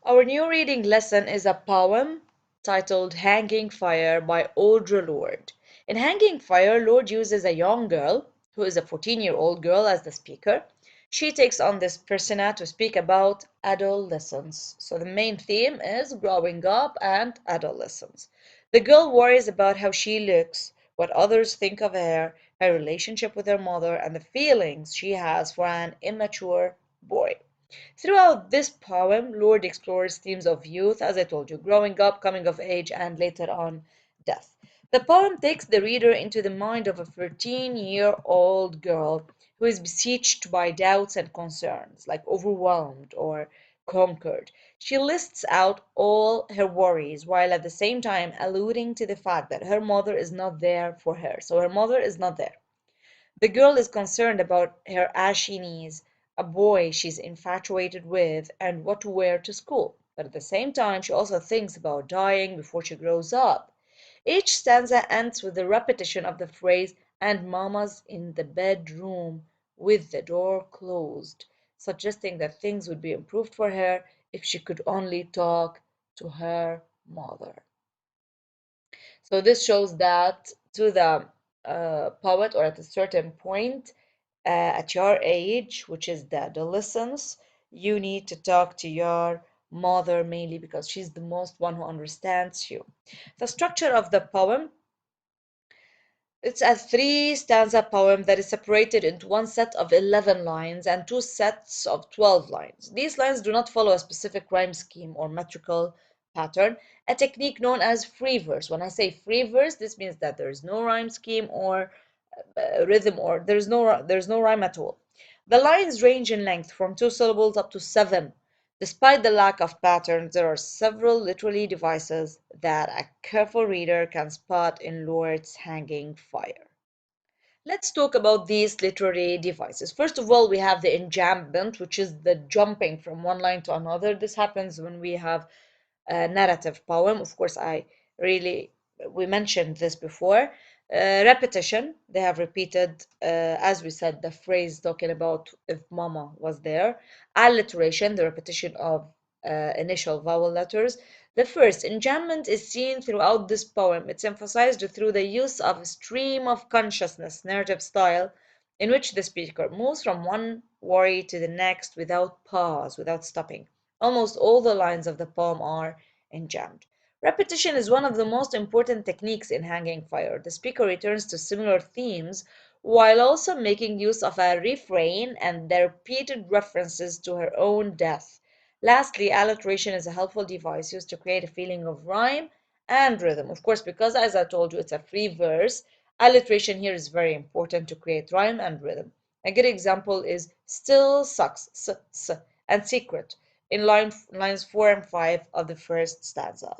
Our new reading lesson is a poem titled Hanging Fire by Audre Lorde. In Hanging Fire, Lorde uses a young girl, who is a 14-year-old girl, as the speaker. She takes on this persona to speak about adolescence. So the main theme is growing up and adolescence. The girl worries about how she looks, what others think of her, her relationship with her mother, and the feelings she has for an immature boy. Throughout this poem, Lord explores themes of youth, as I told you, growing up, coming of age, and later on, death. The poem takes the reader into the mind of a 13-year-old girl who is besieged by doubts and concerns, like overwhelmed or conquered. She lists out all her worries while at the same time alluding to the fact that her mother is not there for her. So her mother is not there. The girl is concerned about her ashy knees, a boy she's infatuated with, and what to wear to school. But at the same time, she also thinks about dying before she grows up. Each stanza ends with the repetition of the phrase, and mama's in the bedroom with the door closed, suggesting that things would be improved for her if she could only talk to her mother. So this shows that to the poet, or at a certain point at your age, which is the adolescence, you need to talk to your mother mainly because she's the most one who understands you. The structure of the poem, it's a three stanza poem that is separated into one set of 11 lines and two sets of 12 lines. These lines do not follow a specific rhyme scheme or metrical pattern, a technique known as free verse. When I say free verse, this means that there is no rhyme scheme or rhythm, or there's no rhyme at all. The lines range in length from two syllables up to seven. Despite the lack of patterns, there are several literary devices that a careful reader can spot in Lord's Hanging Fire. Let's talk about these literary devices. First of all, we have the enjambment, which is the jumping from one line to another. This happens when we have a narrative poem. Of course, really, we mentioned this before. Repetition, they have repeated, as we said, the phrase talking about if mama was there. Alliteration, the repetition of initial vowel letters. The first, enjambment, is seen throughout this poem. It's emphasized through the use of a stream of consciousness narrative style in which the speaker moves from one worry to the next without pause, without stopping. Almost all the lines of the poem are enjambed. Repetition is one of the most important techniques in Hanging Fire. The speaker returns to similar themes while also making use of a refrain and the repeated references to her own death. Lastly, alliteration is a helpful device used to create a feeling of rhyme and rhythm. Of course, because as I told you, it's a free verse, alliteration here is very important to create rhyme and rhythm. A good example is still sucks, s, and secret in lines 4 and 5 of the first stanza.